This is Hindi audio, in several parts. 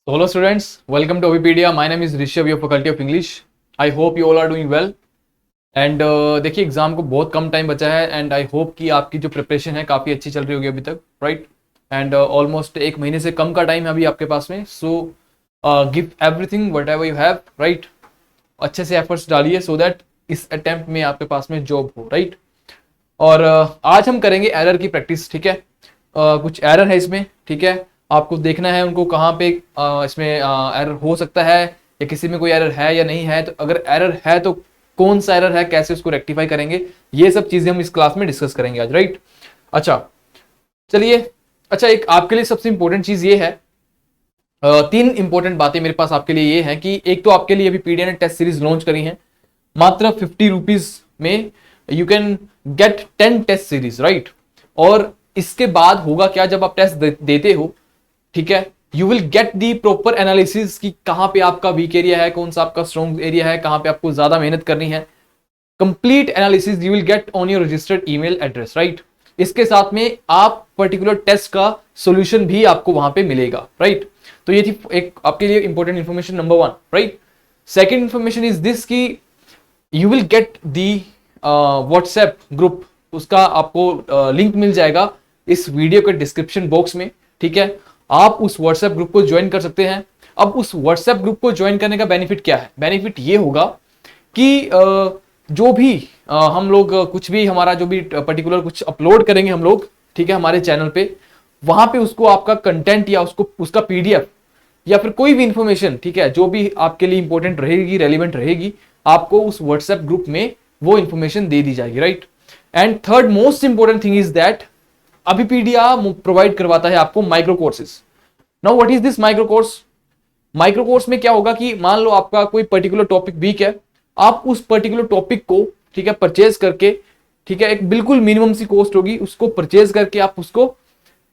So hello students, welcome to Ovipedia. My name is Rishabh, your faculty of English. I hope you all are doing well. And देखिए एग्जाम को बहुत कम टाइम बचा है एंड आई होप कि आपकी जो प्रिपरेशन है काफ़ी अच्छी चल रही होगी अभी तक, राइट? एंड ऑलमोस्ट एक महीने से कम का टाइम है अभी आपके पास में. So give everything what ever you have, right? अच्छे से एफर्ट्स डालिए सो दैट इस अटेम्प्ट में आपके पास में जॉब हो, राइट? और आज हम करेंगे एरर की प्रैक्टिस, ठीक है? कुछ एरर है इसमें, ठीक है? आपको देखना है उनको कहाँ पे इसमें एरर हो सकता है या किसी में कोई एरर है या नहीं है. तो अगर एरर है तो कौन सा एरर है, कैसे उसको रेक्टिफाई करेंगे, ये सब चीजें हम इस क्लास में डिस्कस करेंगे आज, राइट? अच्छा चलिए. अच्छा, एक आपके लिए सबसे इंपॉर्टेंट चीज ये है, तीन इंपॉर्टेंट बातें मेरे पास आपके लिए ये है कि एक तो आपके लिए अभी पीडीए ने टेस्ट सीरीज लॉन्च करी है. मात्र 50 रुपीज में you can get 10 test series, right? और इसके बाद होगा क्या, जब आप टेस्ट देते हो, ठीक है, you will get the proper analysis कि कहां पे आपका वीक एरिया है, कौन सा आपका स्ट्रॉन्ग एरिया है, कहां पे आपको ज्यादा मेहनत करनी है. Complete analysis you will get on your registered email address, right? इसके साथ में आप पर्टिकुलर टेस्ट का सॉल्यूशन भी आपको वहां पे मिलेगा, राइट? तो ये थी एक आपके लिए important information number 1, right? Second information is this कि you will get the WhatsApp group, उसका आपको लिंक मिल जाएगा इस वीडियो के डिस्क्रिप्शन बॉक्स में, ठीक है? आप उस व्हाट्सएप ग्रुप को ज्वाइन कर सकते हैं. अब उस व्हाट्सएप ग्रुप को ज्वाइन करने का बेनिफिट क्या है? बेनिफिट ये होगा कि जो भी हम लोग कुछ भी हमारा जो भी पर्टिकुलर कुछ अपलोड करेंगे हम लोग, ठीक है, हमारे चैनल पे, वहां पे उसको आपका कंटेंट या उसका पीडीएफ या फिर कोई भी इंफॉर्मेशन, ठीक है, जो भी आपके लिए इंपॉर्टेंट रहेगी, रेलिवेंट रहेगी, आपको उस व्हाट्सएप ग्रुप में वो इंफॉर्मेशन दे दी जाएगी, right? And third most important thing is that अभी पीडीया प्रोवाइड करवाता है आपको micro courses. Now what is this micro course? Micro course में क्या होगा कि मान लो आपका कोई पर्टिकुलर टॉपिक वीक है, आप उस पर्टिकुलर टॉपिक को, ठीक है, परचेज करके, ठीक है, एक बिल्कुल मिनिमम सी कॉस्ट होगी, उसको परचेज करके आप उसको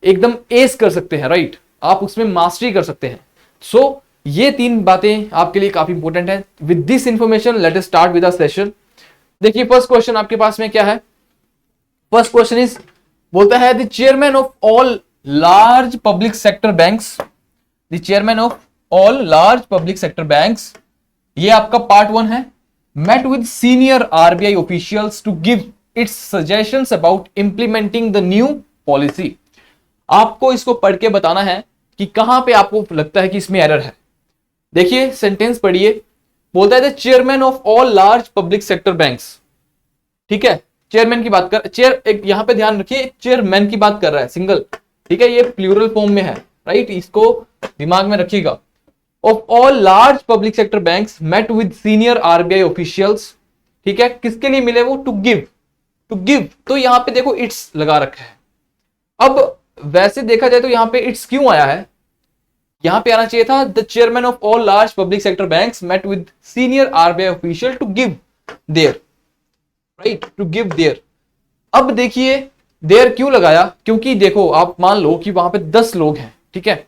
एकदम एस कर सकते हैं, राइट? आप उसमें मास्टरी कर सकते हैं. सो ये तीन बातें आपके लिए काफी इंपॉर्टेंट है. With this information let us start with a session. देखिए फर्स्ट क्वेश्चन आपके पास में क्या है. फर्स्ट क्वेश्चन इज, बोलता है the chairman of all large public sector banks, the chairman of all large public sector banks, ये आपका पार्ट 1 है, met with senior RBI officials to give its suggestions about implementing the new policy. आपको इसको पढ़ के बताना है कि कहां पे आपको लगता है कि इसमें एरर है. देखिए सेंटेंस पढ़िए. बोलता है the chairman of all large public sector banks, ठीक है, चेयरमैन की बात कर, चेयर एक यहां पे ध्यान रखिए, चेयरमैन की बात कर रहा है, सिंगल, ठीक है, ये प्लूरल फॉर्म में है, राइट? इसको दिमाग में रखिएगा. Of all large public sector banks met with senior RBI officials, ठीक है, किसके लिए मिले वो? To give. तो यहां पे देखो इट्स लगा रखा है. अब वैसे देखा जाए तो यहां पे इट्स क्यों आया है? यहां पे आना चाहिए था the chairman of all large public sector banks met with senior RBI official to give their, right? To give their. अब देखिए देयर क्यों लगाया? क्योंकि देखो आप मान लो कि वहां पे 10 लोग हैं, ठीक है,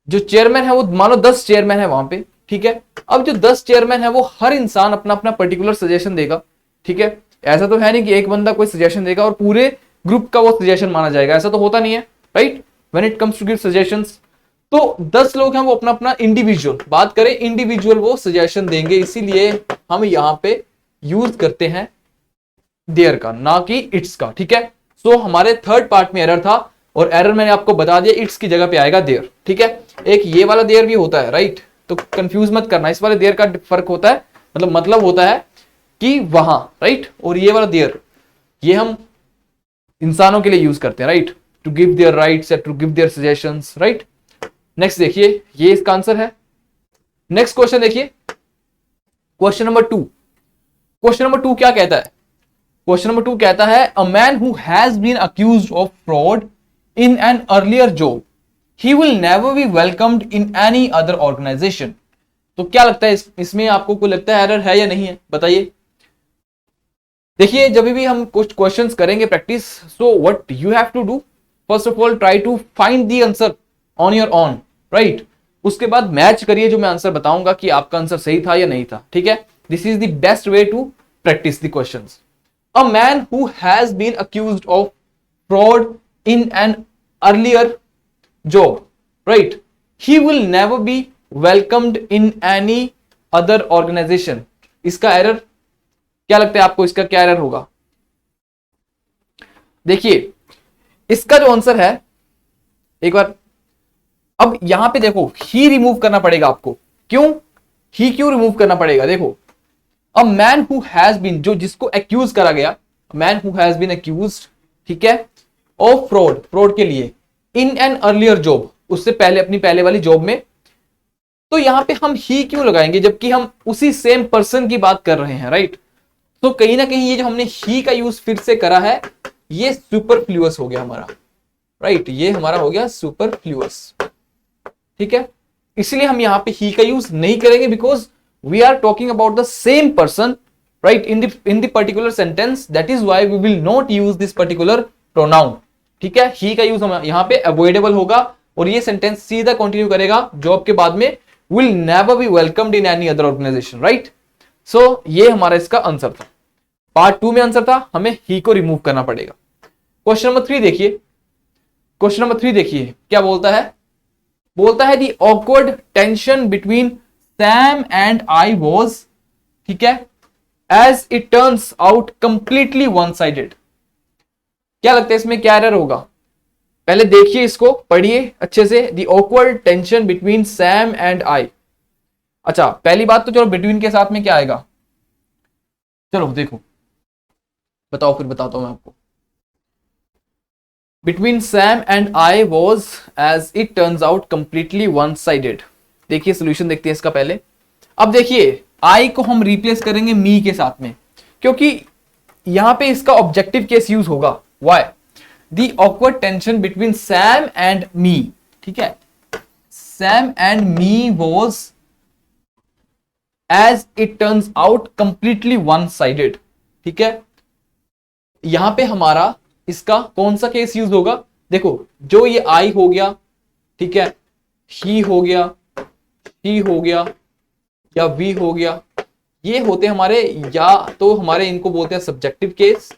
जो चेयरमैन है वो मान लो 10 चेयरमैन है वहां पे, ठीक है. अब जो 10 चेयरमैन है वो हर इंसान अपना अपना पर्टिकुलर सजेशन देगा, ठीक है. ऐसा तो है नहीं कि एक बंदा कोई सजेशन देगा और पूरे ग्रुप का वो सजेशन माना जाएगा, ऐसा तो होता नहीं है, right? When it comes to give suggestions, तो 10 लोग हैं वो अपना अपना इंडिविजुअल, बात करें इंडिविजुअल, वो सजेशन देंगे, इसीलिए हम यहां पे यूज करते हैं देयर का, ना कि इट्स का, ठीक है. सो हमारे थर्ड पार्ट में एरर था और एरर मैंने आपको बता दिया, इट्स की जगह पे आएगा देयर, ठीक है. एक ये वाला देयर भी होता है, राइट? तो कंफ्यूज मत करना, इस वाले देयर का फर्क होता है, मतलब होता है कि वहां, राइट? और ये वाला देयर, ये हम इंसानों के लिए यूज करते हैं, right? To give their rights, to give their suggestions, right? Next देखिए, ये इसका आंसर है. नेक्स्ट क्वेश्चन देखिए, क्वेश्चन नंबर 2. क्वेश्चन नंबर 2 क्या कहता है? क्वेश्चन नंबर 2 कहता है a man who has been accused of fraud in an earlier job, he will never be welcomed in any other organisation. तो क्या लगता है इसमें आपको कोई लगता है एरर है या नहीं है? बताइए. देखिए जब भी हम कुछ क्वेश्चंस करेंगे practice, so what you have to do, first of all try to find the answer on your own, right? उसके बाद मैच करिए जो मैं आंसर बताऊंगा कि आपका आंसर सही था या नहीं था, ठीक है. This is the best way to practice the questions. A man who has been accused of fraud in an earlier job, right? He will never be welcomed in any other organisation. इसका एरर क्या लगता है आपको, इसका क्या एरर होगा? देखिए इसका जो आंसर है, एक बार अब यहां पे देखो, ही रिमूव करना पड़ेगा आपको। क्यों ही क्यों रिमूव करना पड़ेगा? देखो, a man who has been, जो जिसको एक्यूज करा गया, man who has been accused, ठीक है, ऑफ फ्रॉड, फ्रॉड के लिए, इन एन अर्लियर जॉब, उससे पहले अपनी पहले वाली जॉब में। तो यहां पे हम ही क्यों लगाएंगे जबकि हम उसी सेम पर्सन की बात कर रहे हैं, राइट? तो कहीं ना कहीं ये जो हमने ही का यूज फिर से करा है, ये सुपरफ्लूअस हो गया हमारा, राइट? ये हमारा हो गया सुपरफ्लूअस, ठीक है। इसलिए हम यहां पे ही का यूज नहीं करेंगे, because we are talking about the same person, right, in the particular sentence. That is why we will not use this particular pronoun, ठीक है। ही का यूज हम यहां पे अवॉइडेबल होगा और ये सेंटेंस सीधा कंटिन्यू करेगा जॉब के बाद में, will never be welcomed in any other organisation, right? So ये हमारा इसका आंसर था। पार्ट 2 में आंसर था, हमें ही को रिमूव करना पड़ेगा। क्वेश्चन नंबर 3 देखिए, क्वेश्चन नंबर 3 देखिए क्या बोलता है। बोलता है the awkward tension between Sam and I was, ठीक है, as it turns out completely one sided. क्या लगता है इसमें क्या एरर होगा? पहले देखिए, इसको पढ़िए अच्छे से। The awkward tension between Sam and I. अच्छा, पहली बात तो चलो बिटवीन के साथ में क्या आएगा, चलो देखो, बताओ, फिर बताता हूं मैं आपको। Between Sam and I was as it turns out completely one sided. देखिए सोल्यूशन देखते हैं इसका पहले। अब देखिए, आई को हम रिप्लेस करेंगे मी के साथ में, क्योंकि यहां पे इसका ऑब्जेक्टिव केस यूज होगा। Why? The awkward tension between Sam and me, ठीक है, Sam and me was as it turns out completely one sided, ठीक है। यहां पे हमारा इसका कौन सा केस यूज होगा? देखो, जो ये आई हो गया, ठीक है, ही हो गया, ही हो गया, या वी हो गया, ये होते हमारे, या तो हमारे इनको बोलते हैं सब्जेक्टिव केस,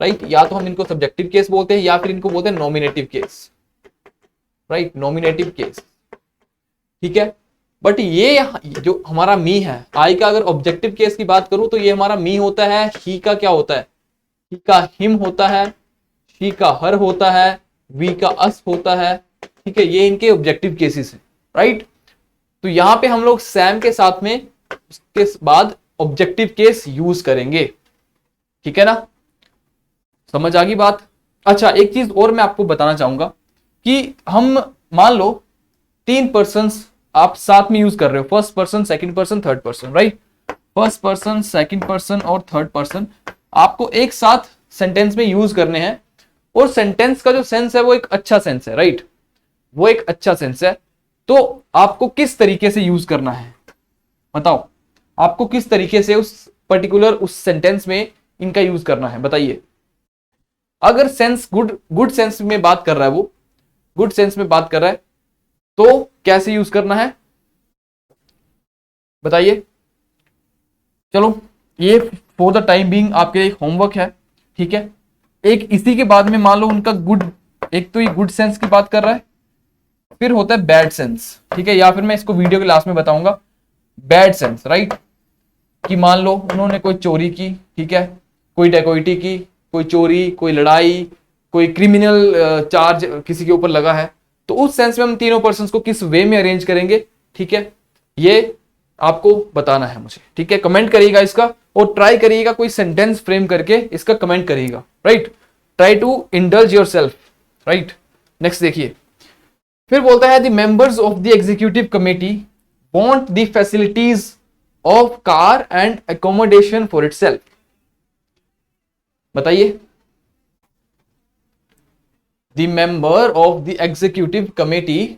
राइट? या तो हम इनको सब्जेक्टिव केस बोलते हैं, या फिर इनको बोलते हैं nominative case, right? Nominative case, ठीक है। बट ये जो हमारा मी है, आई का अगर ऑब्जेक्टिव केस की बात करूं तो ये हमारा मी होता है, ही का क्या होता है? ही का हिम होता है, शी का हर होता है, वी का अस होता है, ठीक है। ये इनके ऑब्जेक्टिव केसेस है, राइट? तो यहां पे हम लोग सैम के साथ में उसके बाद ऑब्जेक्टिव केस यूज करेंगे, ठीक है ना? समझ आ गई बात? अच्छा, एक चीज और मैं आपको बताना चाहूंगा कि हम मान लो 3 पर्सन्स आप साथ में यूज कर रहे हो, first person, second person, third person, right? First person, second person और थर्ड पर्सन आपको एक साथ सेंटेंस में यूज करने हैं, और सेंटेंस का जो सेंस है वो एक अच्छा सेंस है, राइट? वो एक अच्छा सेंस है। तो आपको किस तरीके से यूज करना है बताओ, आपको किस तरीके से उस पर्टिकुलर उस सेंटेंस में इनका यूज करना है, बताइए। अगर सेंस गुड सेंस में बात कर रहा है, वो गुड सेंस में बात कर रहा है, तो कैसे यूज करना है बताइए। चलो, ये फॉर द टाइम बीइंग आपके लिए एक होमवर्क है, ठीक है। एक इसी के बाद में मान लो उनका गुड, एक तो ये गुड सेंस की बात कर रहा है, फिर होता है बैड सेंस, ठीक है, या फिर मैं इसको वीडियो के लास्ट में बताऊंगा। बैड सेंस, राइट, कि मान लो उन्होंने कोई चोरी की, ठीक है, कोई डकैती की, कोई चोरी, कोई लड़ाई, कोई क्रिमिनल चार्ज किसी के ऊपर लगा है, तो उस सेंस में हम तीनों पर्सन्स को किस वे में अरेंज करेंगे, ठीक है, ये आपको बताना है मुझे, ठीक है। कमेंट करिएगा इसका, और ट्राई करिएगा कोई सेंटेंस फ्रेम करके इसका कमेंट करिएगा, right? Try to indulge yourself, right? Next देखिए, फिर बोलता है the members of the executive committee want the facilities of car and accommodation for itself. बताइए, the member of the executive committee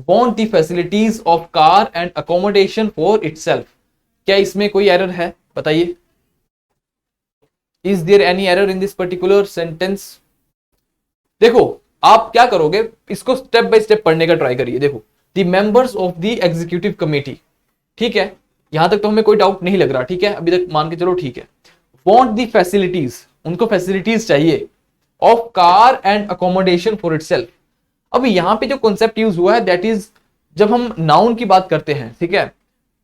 want the facilities of car and accommodation for itself। क्या इसमें कोई एरर है बताइए? Is there any error in this particular sentence? देखो, आप क्या करोगे, इसको स्टेप बाय स्टेप पढ़ने का ट्राई करिए। देखो, the members of the executive committee, ठीक है, यहां तक तो हमें कोई डाउट नहीं लग रहा, ठीक है, अभी तक मान के चलो, ठीक है। want the facilities, उनको फैसिलिटीज चाहिए, of car and accommodation for itself, अब यहाँ पे जो कॉन्सेप्ट यूज हुआ है दैट इज जब हम नाउन की बात करते हैं, ठीक है।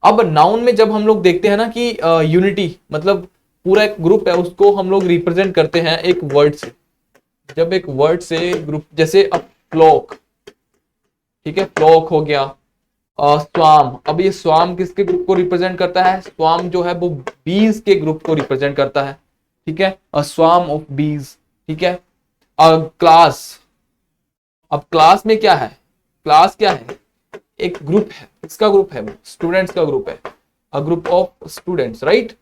अब नाउन में जब हम लोग देखते हैं ना कि यूनिटी मतलब पूरा एक ग्रुप है, उसको हम लोग रिप्रेजेंट करते हैं एक वर्ड से। जब एक वर्ड से ग्रुप, जैसे अब फ्लॉक, ठीक है, फ्लॉक हो गया। स्वाम, अब ये स्वाम किसके ग्रुप को रिप्रेजेंट करता है? स्वाम जो है वो बीज के ग्रुप को रिप्रेजेंट करता है, ठीक है, अ स्वाम ऑफ बीज, ठीक है। क्लास, अब क्लास में क्या है? क्लास क्या है? एक ग्रुप है, किसका ग्रुप है? स्टूडेंट्स का ग्रुप है, a group of students, right.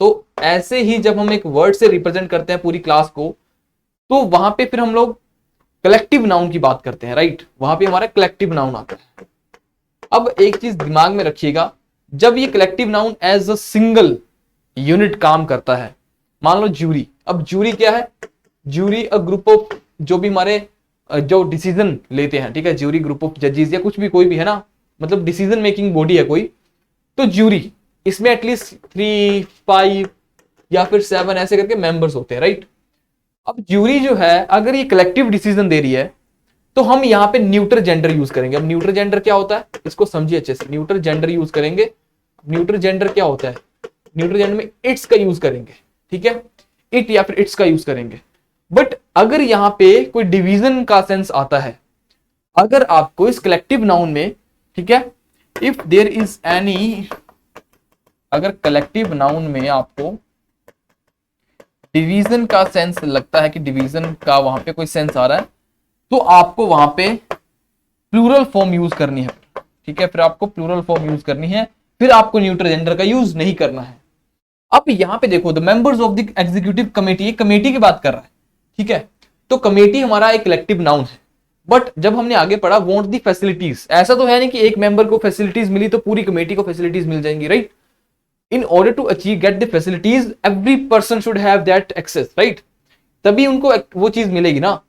तो ऐसे ही जब हम एक वर्ड से रिप्रेजेंट करते हैं पूरी क्लास को, तो वहां पे फिर हम लोग कलेक्टिव नाउन की बात करते हैं, राइट। वहां पे हमारा कलेक्टिव नाउन आता है। अब एक चीज दिमाग में रखिएगा, जब ये collective noun as a single unit काम करता है, मान लो ज्यूरी। अब ज्यूरी क्या है? ज्यूरी अ ग्रुप ऑफ, जो भी हमारे जो डिसीजन लेते हैं, ठीक है, ज्यूरी ग्रुप ऑफ जजेस या कुछ भी, कोई भी है ना, मतलब डिसीजन मेकिंग बॉडी है कोई, तो ज्यूरी, इसमें एटलीस्ट 3, 5 या फिर 7 ऐसे करके मेंबर्स होते हैं, राइट। अब ज्यूरी जो है अगर ये कलेक्टिव डिसीजन दे रही है, तो हम यहां पे न्यूट्रल जेंडर यूज करेंगे। अब न्यूट्रल जेंडर क्या होता है, इसको समझिए अच्छे से। न्यूट्रल जेंडर यूज करेंगे। न्यूट्रल जेंडर क्या होता है? न्यूट्रल जेंडर में इट्स का यूज करेंगे, ठीक है, इट या फिर इट्स का यूज करेंगे। बट अगर यहां पे कोई डिवीजन का सेंस आता है, अगर आपको इस कलेक्टिव नाउन में, ठीक है, इफ देयर इज एनी, अगर कलेक्टिव नाउन में आपको डिवीजन का सेंस लगता है कि डिवीजन का वहां पे कोई सेंस आ रहा है, तो आपको वहां पे प्लूरल फॉर्म यूज करनी है, ठीक है, फिर आपको प्लूरल फॉर्म यूज करनी है, फिर आपको न्यूट्रल जेंडर का यूज नहीं करना है। अब यहां पे देखो, the members of the executive committee, ये कमेटी की बात कर रहा है, ठीक है। तो कमेटी हमारा एक कलेक्टिव नाउन है, बट जब हमने आगे पढ़ा वॉन्ट दी फैसिलिटीज, ऐसा तो है नहीं कि एक मेंबर को फैसिलिटीज मिली तो पूरी कमेटी को फैसिलिटीज मिल जाएंगी, right. In order to achieve get the facilities every person should have that access, right, तभी उनको वो चीज मिलेगी ना।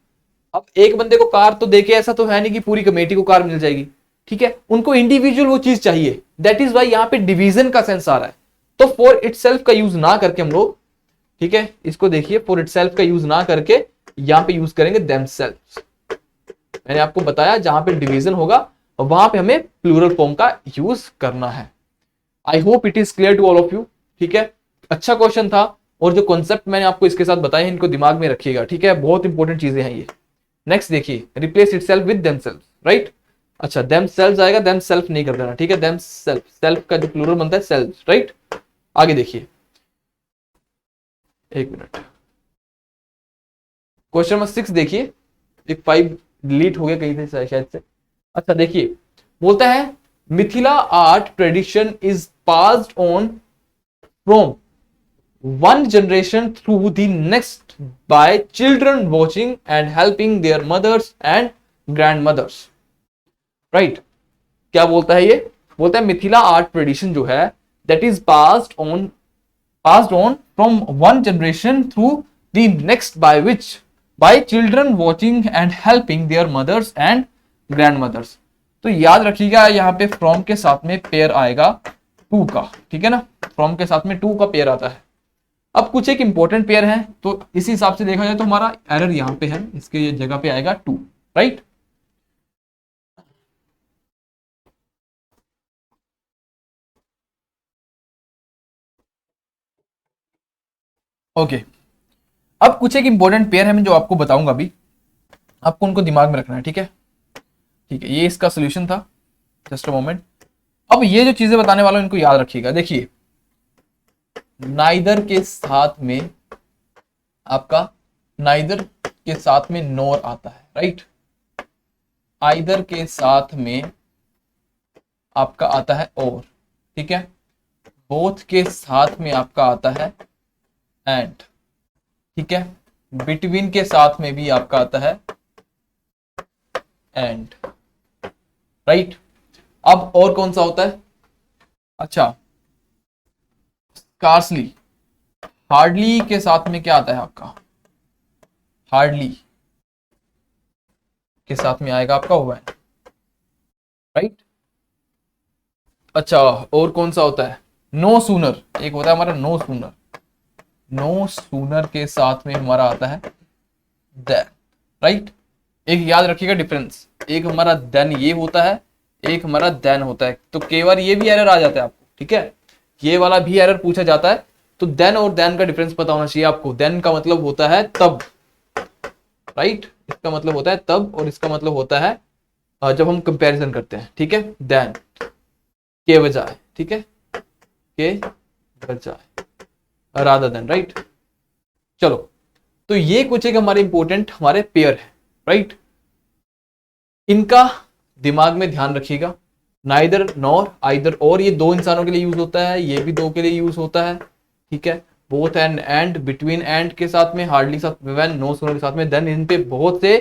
अब एक बंदे को कार तो देके ऐसा तो है नहीं कि पूरी कमेटी को कार मिल जाएगी, ठीक है, उनको इंडिविजुअल वो चीज चाहिए। दैट इज वाई यहाँ पे डिवीजन का सेंस आ रहा है। तो फॉर इटसेल्फ का यूज ना करके हम लोग, ठीक है, इसको देखिए, फॉर इटसेल्फ का यूज ना करके यहां पे यूज करेंगे देमसेल्व्स। मैंने आपको बताया जहां पे डिवीजन होगा वहां पे हमें प्लूरल फॉर्म का यूज करना है। I hope it is clear to all of you, ठीक है। अच्छा क्वेश्चन था, और जो कॉन्सेप्ट मैंने आपको इसके साथ बताए हैं इनको दिमाग में रखिएगा, ठीक है, बहुत इंपॉर्टेंट चीजें हैं ये। नेक्स्ट देखिए, replace itself with themselves, right. अच्छा, देमसेल्व्स आएगा, देमसेल्फ नहीं कर देना, ठीक है, देमसेल्फ, सेल्फ का जो प्लूरल बनता है सेल्व्स, राइट। आगे देखिए, एक मिनट, क्वेश्चन नंबर 6 देखिए, एक 5 डिलीट हो गया कहीं से शायद से। अच्छा देखिए, बोलता है Mithila art tradition is passed on from one generation through the next by children watching and helping their mothers and grandmothers, right। क्या बोलता है ये? बोलता है मिथिला आर्ट ट्रेडिशन जो है that is passed on from one generation through the next by children watching and helping their mothers and grandmothers। तो याद रखिएगा यहाँ पे फ्रॉम के साथ में पेयर आएगा टू का, ठीक है ना, फ्रॉम के साथ में टू का पेयर आता है। अब कुछ एक इंपॉर्टेंट पेयर है, तो इसी हिसाब से देखा जाए तो हमारा एरर यहां पे है, इसके जगह पे आएगा टू, राइट। ओके, अब कुछ एक इंपॉर्टेंट पेयर है मैं जो आपको बताऊंगा अभी, आपको उनको दिमाग में रखना है, ठीक है, ठीक है। ये इसका सोल्यूशन था, जस्ट अ मोमेंट। अब ये जो चीजें बताने वाला हूं इनको याद रखिएगा। देखिए, नाइदर के साथ में आपका, नाइदर के साथ में नोर आता है, राइट। आइदर के साथ में आपका आता है और, ठीक है। बोथ के साथ में आपका आता है एंड, ठीक है। बिटवीन के साथ में भी आपका आता है एंड, राइट। अब और कौन सा होता है? अच्छा, स्कार्सली, हार्डली के साथ में क्या आता है आपका? हार्डली के साथ में आएगा आपका व्हेन, राइट। अच्छा, और कौन सा होता है? नो सूनर, एक होता है हमारा नो सूनर, नो सूनर के साथ में हमारा आता है दैट, राइट। एक याद रखिएगा डिफरेंस, एक हमारा देन ये होता है, एक हमारा देन होता है। तो कई बार ये भी एरर आ जाता है आपको, ठीक है, ये वाला भी एरर पूछा जाता है। तो देन और देन का डिफरेंस पता होना चाहिए आपको। देन का मतलब होता है तब, राइट, इसका मतलब होता है तब, और इसका मतलब होता है जब हम कंपैरिजन करते हैं, ठीक है, देन के बजाय, ठीक है, के बजाय रादर देन, राइट। चलो, तो ये कुछ एक हमारे इंपॉर्टेंट हमारे पेयर है, राइट। इनका दिमाग में ध्यान रखिएगा, नाइदर नॉर, आइदर और, ये दो इंसानों के लिए यूज होता है, ये भी दो के लिए यूज होता है, ठीक है। बोथ एंड, बिटवीन एंड के साथ में, हार्डली साथ, व्हेन, नो सुनो के साथ में, देन, इन पे बहुत से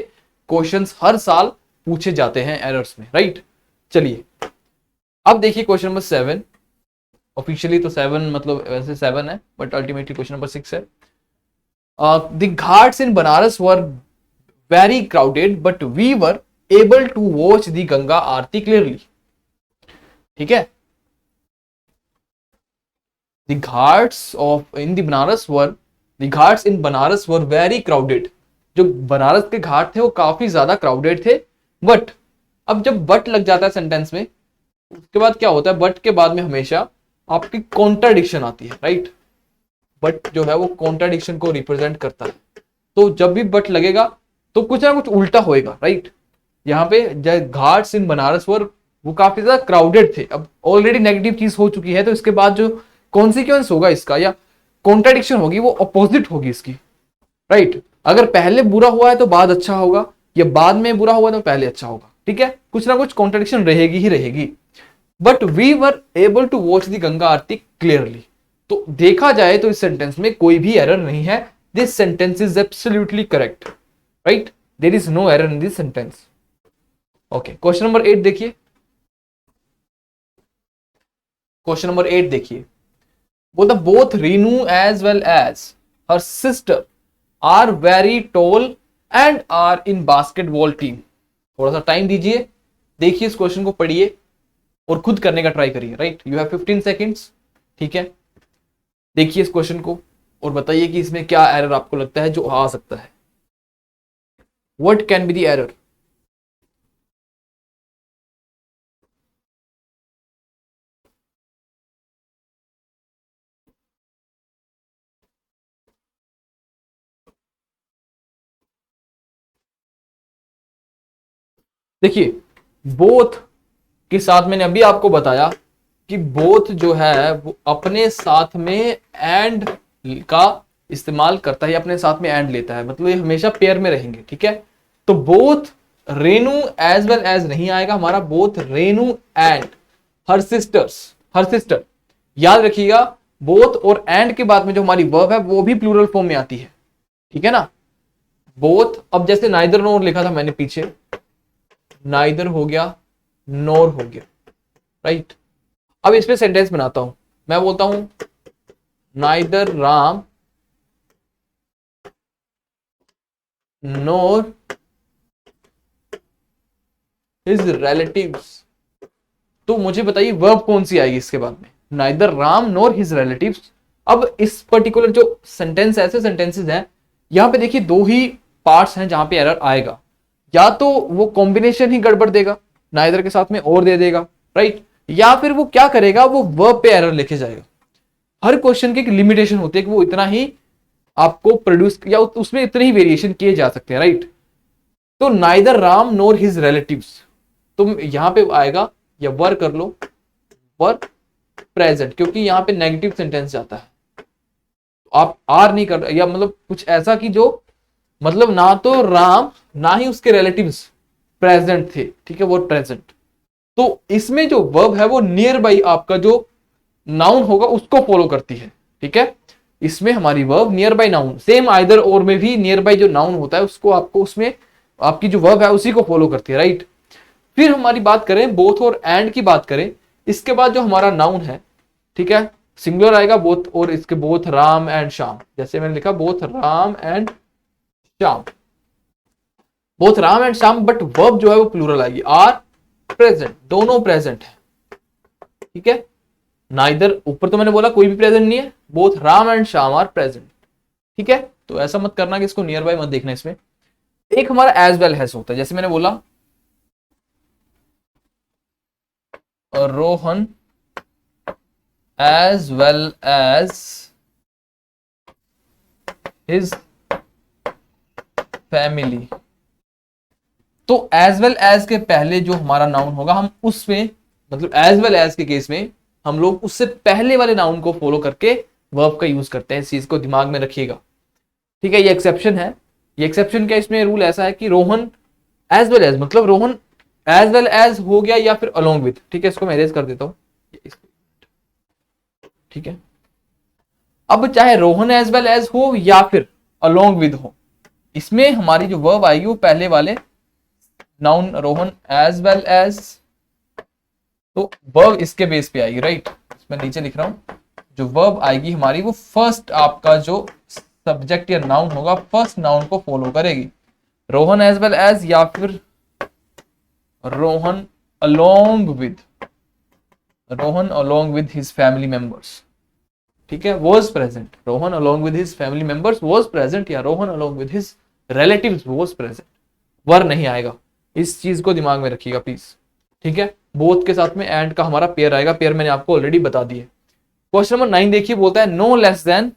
क्वेश्चंस हर साल पूछे जाते हैं एरर्स में, राइट। चलिए अब देखिए क्वेश्चन नंबर 7। ऑफिशियली तो 7 मतलब वैसे 7 है, बट अल्टीमेटली क्वेश्चन नंबर 6 है। The ghats in Banaras were very crowded but we were able to watch the Ganga aarti clearly, ठीक है। The ghats in Banaras were very crowded. जो बनारस के घाट थे वो काफी ज्यादा क्राउडेड थे, बट अब जब बट लग जाता है सेंटेंस में, उसके बाद क्या होता है, बट के बाद में हमेशा आपकी कॉन्ट्राडिक्शन आती है, राइट। बट जो है वो कॉन्ट्राडिक्शन को रिप्रेजेंट करता है। तो जब भी बट लगेगा तो कुछ ना कुछ उल्टा होएगा, राइट। यहाँ पे घाट्स इन बनारस वर, वो काफी ज्यादा क्राउडेड थे। अब ऑलरेडी नेगेटिव चीज हो चुकी है, तो इसके बाद जो कॉन्सिक्वेंस होगा इसका या कॉन्ट्राडिक्शन होगी वो अपोजिट होगी इसकी, राइट। अगर पहले बुरा हुआ है तो बाद अच्छा होगा, या बाद में बुरा हुआ तो पहले अच्छा होगा, ठीक है। कुछ ना कुछ कॉन्ट्राडिक्शन रहेगी ही रहेगी। But we were able to watch the Ganga aarti clearly. तो देखा जाए तो इस सेंटेंस में कोई भी एरर नहीं है। This sentence is absolutely correct, right. There is no error in this sentence. Okay, question number 8 देखिए। क्वेश्चन नंबर 8 देखिए, बोलता both Renu as well as her sister are very tall and are in basketball team. थोड़ा सा टाइम दीजिए, देखिए इस क्वेश्चन को पढ़िए और खुद करने का ट्राई करिए, राइट। यू हैव 15 सेकेंड्स, ठीक है। देखिए इस क्वेश्चन को और बताइए कि इसमें क्या एरर आपको लगता है जो आ सकता है। What can be the error. देखिए बोथ के साथ मैंने अभी आपको बताया कि बोथ जो है वो अपने साथ में एंड का इस्तेमाल करता है, अपने साथ में एंड लेता है, मतलब ये हमेशा पेयर में रहेंगे, ठीक है। तो both Renu as well as नहीं आएगा हमारा, both Renu and her sister. याद रखिएगा बोथ और एंड के बाद में जो हमारी वर्ब है वो भी प्लूरल फॉर्म में आती है, ठीक है ना। बोथ, अब जैसे नाइदर नोर लिखा था मैंने पीछे, नाइदर हो गया, नोर हो गया, राइट। अब इस पे सेंटेंस बनाता हूं, मैं बोलता हूं नाइदर राम नोर हिज रिलेटिव्स। तो मुझे बताइए वर्ब कौन सी आएगी इसके बाद में, नाइदर राम नोर हिज रिलेटिव्स। अब इस पर्टिकुलर जो सेंटेंस, ऐसे सेंटेंसेस हैं, यहां पे देखिए दो ही पार्ट्स हैं जहां पे एरर आएगा। या तो वो कॉम्बिनेशन ही गड़बड़ देगा, नाइदर के साथ में और दे देगा, राइट, या फिर वो क्या करेगा, वो वर्ब पे एरर लेके जाएगा। हर क्वेश्चन की एक लिमिटेशन होती है कि वो इतना ही आपको प्रोड्यूस या उसमें इतने ही वेरिएशन किए जा सकते हैं, राइट। तो नाइदर राम नोर हिज रिलेटिव्स, तुम यहां पे आएगा, या वर कर लो, वर प्रेजेंट, क्योंकि यहां पे नेगेटिव सेंटेंस जाता है। आप आर नहीं कर, या मतलब कुछ ऐसा कि जो मतलब ना तो राम ना ही उसके रिलेटिव्स प्रेजेंट थे, ठीक है, वो प्रेजेंट। तो इसमें जो वर्ब है वो नियर बाई आपका जो नाउन होगा उसको फॉलो करती है, ठीक है। इसमें हमारी verb near by noun, same either और में भी नियर बाई जो नाउन होता है उसको आपको उसमें आपकी जो वर्ब है उसी को फॉलो करती है, राइट। फिर हमारी बात करें बोथ और एंड की बात करें, इसके बाद जो हमारा नाउन है, ठीक है, सिंगुलर आएगा बोथ, और इसके बोथ राम एंड श्याम, जैसे मैंने लिखा both Ram and Shyam, both Ram and Shyam, but verb जो है वो प्लूरल आएगी, आर प्रेजेंट, दोनों प्रेजेंट है, ठीक है। नाइदर, ऊपर तो मैंने बोला कोई भी प्रेजेंट नहीं है, both Ram and Shyam are present, ठीक है। तो ऐसा मत करना कि इसको नियर बाय मत देखना इसमें। एक हमारा एज वेल हैज होता है, जैसे मैंने बोला Rohan as well as his family. तो एज वेल एज के पहले जो हमारा नाउन होगा हम उसमें, मतलब एज वेल एज के केस में हम लोग उससे पहले वाले नाउन को फॉलो करके वर्ब का यूज करते हैं। इस चीज को दिमाग में रखिएगा, ठीक है। ये एक्सेप्शन है। ये एक्सेप्शन क्या, इसमें रूल ऐसा है कि रोहन एज वेल एज, मतलब रोहन एज वेल एज हो गया या फिर अलोंग विथ, ठीक है। इसको मैं इरेज कर देता हूं, ठीक है। अब चाहे रोहन एज वेल एज हो या फिर अलोंग विद हो, इसमें हमारी जो वर्ब आएगी वो पहले वाले noun Rohan as well as, तो वर्ब इसके बेस पे आएगी, राइट। मैं नीचे लिख रहा हूं, जो वर्ब आएगी हमारी वो फर्स्ट आपका जो सब्जेक्ट या नाउन होगा फर्स्ट नाउन को फॉलो करेगी। रोहन एज वेल एज या फिर Rohan along with his family members, ठीक है। Was present, Rohan along with his family members was present, या Rohan along with his relatives was present. Were नहीं आएगा, इस चीज को दिमाग में रखिएगा प्लीज, ठीक है। बोथ के साथ में एंड का हमारा पेयर आएगा, पेयर मैंने आपको ऑलरेडी बता दिए। क्वेश्चन नंबर 9 देखिए, बोलता है no less than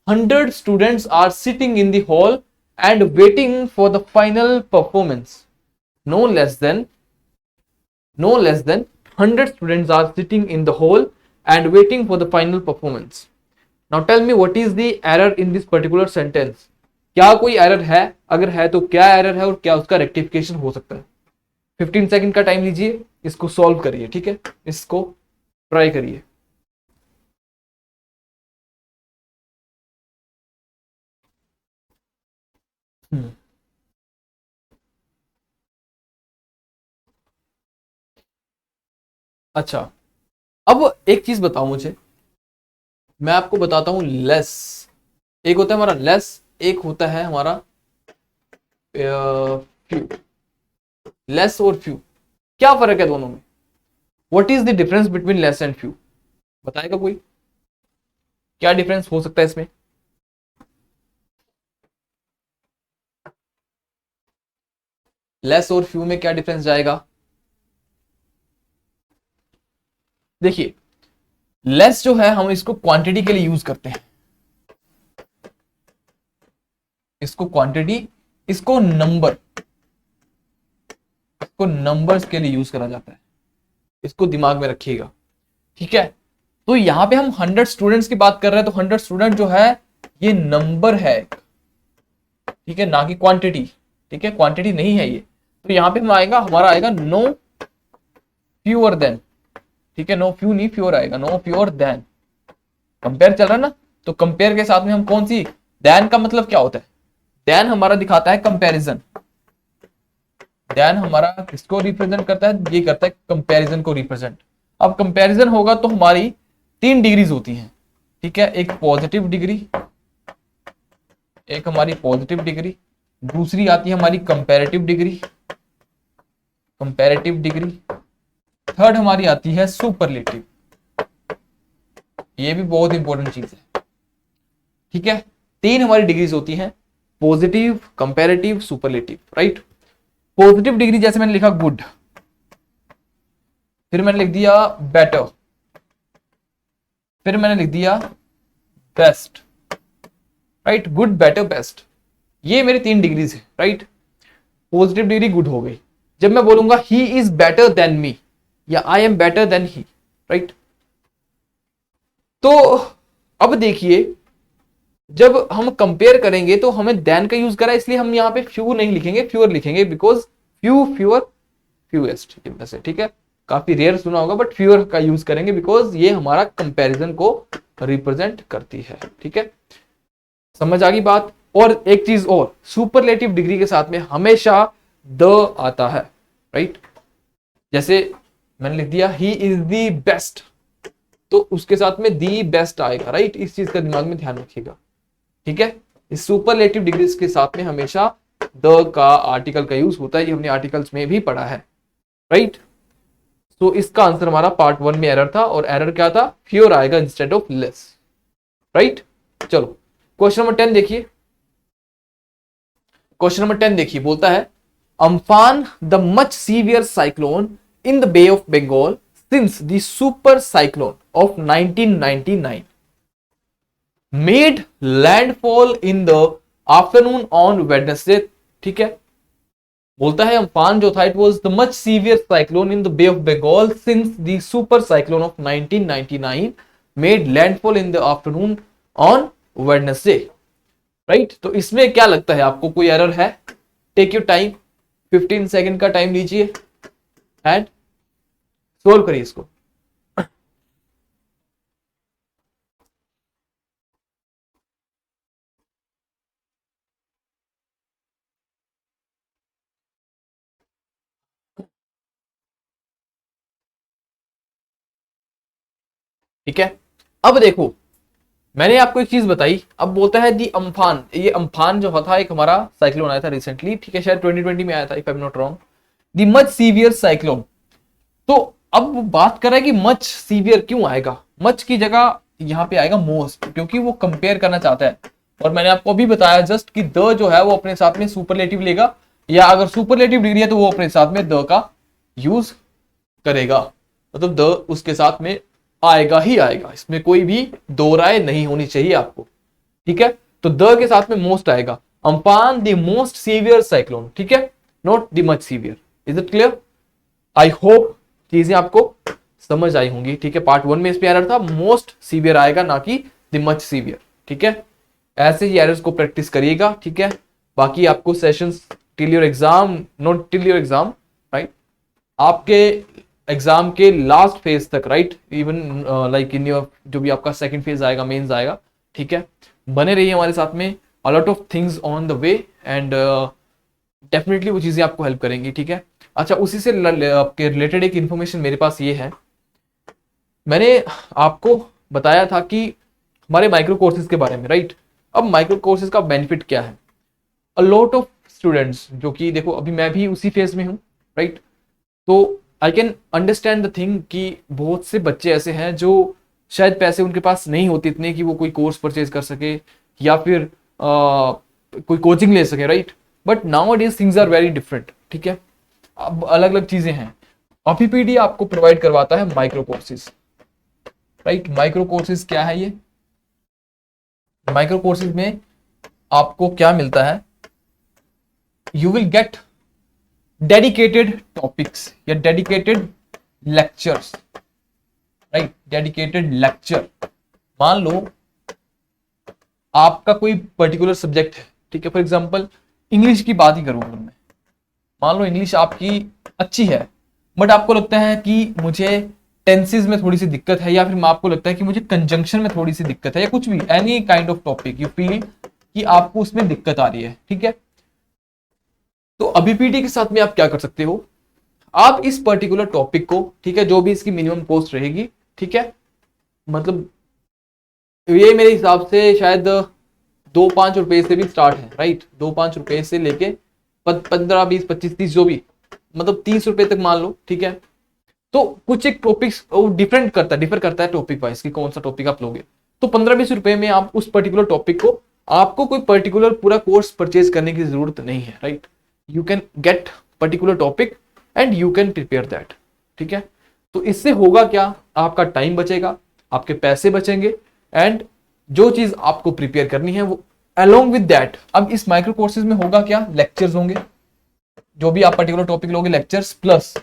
100 students are sitting in the hall and waiting for the final performance. No less than 100 students are sitting in the hall and waiting for the final performance. Now tell me what is the error in this particular sentence. क्या कोई एरर है? अगर है तो क्या एरर है और क्या उसका रेक्टिफिकेशन हो सकता है? 15 सेकंड का टाइम लीजिए, इसको सॉल्व करिए, ठीक है। इसको ट्राई करिए। अच्छा, अब एक चीज बताओ मुझे, मैं आपको बताता हूं लेस। एक होता है हमारा लेस, एक होता है हमारा फ्यू। लेस और फ्यू, क्या फर्क है दोनों में? What is the difference between less and few? बताएगा कोई? क्या डिफरेंस हो सकता है इसमें? लेस और फ्यू में क्या डिफरेंस जाएगा? देखिए, लेस जो है हम इसको क्वांटिटी के लिए यूज करते हैं, इसको क्वांटिटी, इसको नंबर, इसको नंबर्स के लिए यूज करा जाता है। इसको दिमाग में रखिएगा, ठीक है। तो यहां पे हम 100 स्टूडेंट्स की बात कर रहे हैं, तो 100 स्टूडेंट जो है ये नंबर है, ठीक है, ना कि क्वांटिटी, ठीक है। क्वांटिटी नहीं है ये। तो यहां पे हम आएगा, हमारा आएगा नो फ्यूअर देन, ठीक है। नो फ्यू नहीं, फ्यूअर आएगा, नो फ्यूअर देन। कंपेयर चल रहा है ना, तो कंपेयर के साथ में हम कौन सी, देन का मतलब क्या होता है? देन हमारा दिखाता है कंपैरिजन। देन हमारा किसको रिप्रेजेंट करता है? ये करता है कंपैरिजन को रिप्रेजेंट। अब कंपैरिजन होगा तो हमारी 3 डिग्रीज होती हैं, ठीक है। एक पॉजिटिव डिग्री, एक हमारी पॉजिटिव डिग्री, दूसरी आती है हमारी comparative degree, comparative degree, third हमारी आती है सुपरलेटिव। ये भी बहुत इंपॉर्टेंट चीज है, ठीक है। 3 हमारी डिग्रीज होती हैं, positive, comparative, superlative, right. Positive degree जैसे मैंने लिखा गुड, फिर मैंने लिख दिया बेटर, फिर मैंने लिख दिया best, right. Good, better, best, ये मेरी 3 डिग्रीज है, राइट। पॉजिटिव डिग्री गुड हो गई। जब मैं बोलूंगा he is better than me या I am better than he, right. तो अब देखिए, जब हम कंपेयर करेंगे तो हमें देन का यूज करा, इसलिए हम यहां पे फ्यू नहीं लिखेंगे, फ्यूअर लिखेंगे, बिकॉज फ्यू, फ्यूअर, फ्यूएस्ट, वैसे, ठीक है। काफी रेयर सुना होगा, बट फ्यूअर का यूज करेंगे बिकॉज ये हमारा कंपैरिजन को रिप्रेजेंट करती है, ठीक है। समझ आ गई बात? और एक चीज और, सुपरलेटिव डिग्री के साथ में हमेशा द आता है, राइट। जैसे मैंने लिख दिया ही इज द बेस्ट, तो उसके साथ में दी बेस्ट आएगा, राइट। इस चीज का दिमाग में ध्यान रखिएगा, ठीक है। इस सुपरलेटिव डिग्रीज के साथ में हमेशा द का आर्टिकल का यूज होता है, ये हमने आर्टिकल्स में भी पढ़ा है, राइट। तो इसका आंसर हमारा पार्ट 1 में एरर था, और एरर क्या था? फ्यूअर आएगा इंस्टेड ऑफ लेस, राइट। चलो क्वेश्चन नंबर 10 देखिए। क्वेश्चन नंबर 10 देखिए, बोलता है Amphan the much severe cyclone in the bay of Bengal since the super cyclone of 1999 made landfall in the afternoon on Wednesday. ठीक है, बोलता है अम्फान जो था it was the much severe cyclone in the bay of Bengal since the super cyclone of 1999 made landfall in the afternoon on Wednesday. Right, तो इसमें क्या लगता है आपको, कोई एरर है? टेक योर टाइम, 15 सेकंड का टाइम लीजिए एंड सोल्व करिए इसको। ठीक है, अब देखो मैंने आपको एक चीज बताई, अब बोलता है दी अम्फान, ये अम्फान जो था एक हमारा साइक्लोन आया था रिसेंटली, ठीक है, शायद 2020 में आया था if I am not wrong, the much severe cyclone. तो अब वो बात कर रहा है कि मच सीवियर क्यों आएगा, मच की जगह यहाँ पे आएगा मोस्ट, क्योंकि वो कंपेयर करना चाहता है। और मैंने आपको अभी बताया जस्ट कि द जो है वो अपने साथ में सुपरलेटिव लेगा, या अगर सुपरलेटिव डिग्री है तो वो अपने साथ में द का यूज करेगा, मतलब द उसके साथ में आएगा ही आएगा, इसमें कोई भी दो राय नहीं होनी चाहिए आपको। ठीक है, तो द के साथ में मोस्ट आएगा, Amphan the most severe cyclone, ठीक है, not the much severe. Is it clear? I hope चीजें आपको समझ आई होंगी। ठीक है, पार्ट 1 में इस पे एरर था, मोस्ट सीवियर आएगा ना कि द मच सीवियर। ठीक है, ऐसे ही एरर्स को प्रैक्टिस करिएगा। ठीक है, बाकी आपको sessions till your exam, not till your exam, right, आपके एग्जाम के लास्ट फेज तक, right, even like in your जो भी आपका सेकंड फेज आएगा, मेंस आएगा। ठीक है, बने रहिए हमारे साथ में, a lot of things on the way and definitely वो चीजें आपको हेल्प करेंगी। ठीक है, अच्छा, उसी से आपके रिलेटेड एक इंफॉर्मेशन मेरे पास ये है, मैंने आपको बताया था कि हमारे माइक्रो कोर्सेज के बारे में, राइट। अब माइक्रो कोर्सेज का बेनिफिट क्या है, अ लॉट ऑफ स्टूडेंट्स, जो कि देखो अभी मैं भी उसी फेज में हूँ, राइट, तो I can understand the thing कि बहुत से बच्चे ऐसे हैं जो शायद पैसे उनके पास नहीं होते इतने कि वो कोई कोर्स परचेज कर सके या फिर कोई कोचिंग ले सके, right, but nowadays things are very different. ठीक है, अब अलग अलग चीजें हैं, ऑपीपीडी आपको प्रोवाइड करवाता है micro courses, right. Micro courses क्या है, ये माइक्रो कोर्सेज में आपको क्या मिलता है, you will get dedicated topics या dedicated lectures, right, dedicated lecture. मान लो आपका कोई पर्टिकुलर सब्जेक्ट है, ठीक है, फॉर एग्जांपल इंग्लिश की बात ही करूं अगर मैं, मान लो इंग्लिश आपकी अच्छी है बट आपको लगता है कि मुझे टेंसेस में थोड़ी सी दिक्कत है, या फिर आपको लगता है कि मुझे कंजंक्शन में थोड़ी सी दिक्कत है, या कुछ भी any kind of topic you feel कि आपको उसमें दिक्कत आ रही है। ठीक है, तो अभी पीटी के साथ में आप क्या कर सकते हो, आप इस पर्टिकुलर टॉपिक को, ठीक है, जो भी इसकी मिनिमम कॉस्ट रहेगी, ठीक है, मतलब ये मेरे हिसाब से शायद 2-5 रुपए से भी स्टार्ट है, राइट, 2-5 रुपए से लेके 15, 20, 25, 30 जो भी, मतलब 30 रुपए तक मान लो। ठीक है, तो कुछ एक टॉपिक्स डिफर करता है टॉपिक वाइज कि कौन सा टॉपिक आप लोगे, तो 15-20 रुपए में आप उस पर्टिकुलर टॉपिक को, आपको कोई पर्टिकुलर पूरा कोर्स परचेज करने की जरूरत नहीं है, right, you can gate particular topic and you can prepare that. ठीक है, तो इससे होगा क्या, आपका टाइम बचेगा, आपके पैसे बचेंगे, एंड जो चीज आपको प्रिपेयर करनी है वो अलोंग विद दैट। अब इस माइक्रो कोर्सेज में होगा क्या, लेक्चर्स होंगे, जो भी आप पर्टिकुलर टॉपिक लोगे लेक्चर्स, प्लस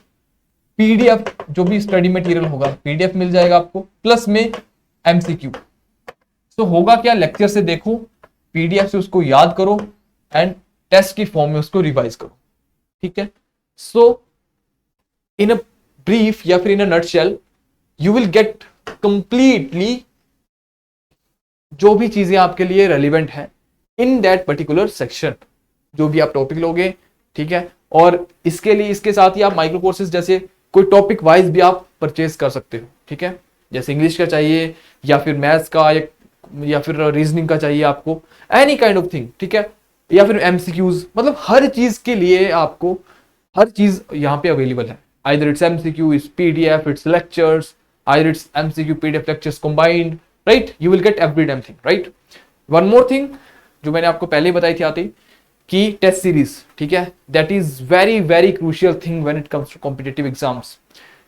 पीडीएफ, जो भी स्टडी मटेरियल होगा पीडीएफ मिल जाएगा आपको, प्लस में एमसीक्यू। तो होगा क्या, लेक्चर से देखो, पीडीएफ से उसको याद करो एंड टेस्ट की फॉर्म में उसको रिवाइज करो। ठीक है, सो इन अ ब्रीफ या फिर in a nutshell you will get completely जो भी चीजें आपके लिए रेलिवेंट है इन दैट पर्टिकुलर सेक्शन, जो भी आप टॉपिक लोगे। ठीक है, और इसके लिए, इसके साथ ही आप माइक्रो कोर्सेज जैसे कोई टॉपिक वाइज भी आप परचेज कर सकते हो। ठीक है, जैसे इंग्लिश का चाहिए या फिर मैथ्स का या फिर रीजनिंग का चाहिए आपको, एनी काइंड ऑफ थिंग। ठीक है, या फिर एमसीक्यूज, मतलब हर चीज के लिए आपको हर चीज यहाँ पे अवेलेबल है, either it's MCQ, it's PDF, it's lectures, either it's MCQ PDF lectures combined, right, you will get every damn thing, right. One more thing जो मैंने आपको पहले ही बताई थी आते ही, की टेस्ट सीरीज, ठीक है, that is very very crucial thing when it comes to competitive exams.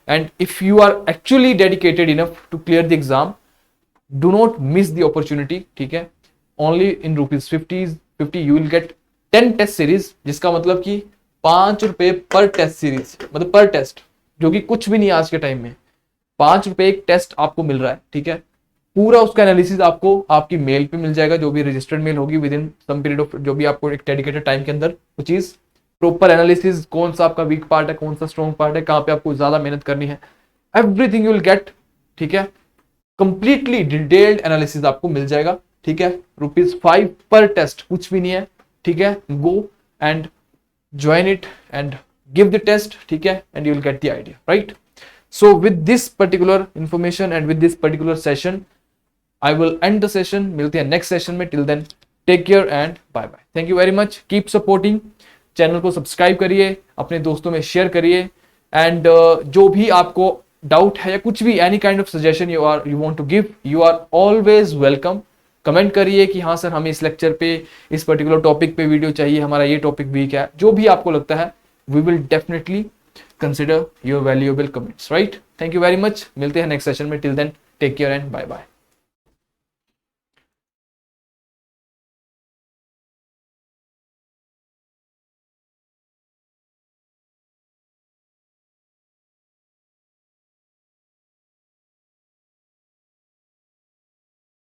And if you are actually dedicated enough to clear the exam, do not miss the opportunity, ठीक है. Only in ₹50 you will get 10 test series, जिसका मतलब कि ₹5 पर टेस्ट सीरीज, मतलब पर टेस्ट, जो कि कुछ भी नहीं है आज के टाइम में. ₹5 एक टेस्ट आपको मिल रहा है, ठीक है. पूरा उसका एनालिसिस आपको आपकी मेल पे मिल जाएगा, जो भी रजिस्टर्ड मेल होगी within some period of, जो भी आपको एक डेडिकेटेड टाइम के अंदर वो चीज प्रॉपर एनालिसिस, कौन सा आपका वीक पार्ट है, कौन सा स्ट्रॉन्ग पार्ट है, कहाँ पे आपको ज्यादा मेहनत करनी है, एवरीथिंग यू विल गेट, ठीक है. कंप्लीटली डिटेल्ड एनालिसिस आपको मिल जाएगा, ठीक है. ₹5 पर टेस्ट, कुछ भी नहीं है, ठीक है. Go and join it and give the test, ठीक है, and you will get the idea, right. So with this particular information and with this particular session, I will end the session. मिलते हैं next session में. Till then, take care and bye bye. Thank you very much. Keep supporting. Channel को सब्सक्राइब करिए, अपने दोस्तों में शेयर करिए, एंड जो भी आपको डाउट है या कुछ भी any kind of suggestion you want to give, you are always welcome. Comment करिए कि हाँ सर हमें इस लेक्चर पे इस पर्टिकुलर टॉपिक पे वीडियो चाहिए, हमारा ये टॉपिक वीक है, जो भी आपको लगता है, we will definitely consider your valuable comments, right? Thank you very much. मिलते हैं next session में. Till then, take care and bye bye.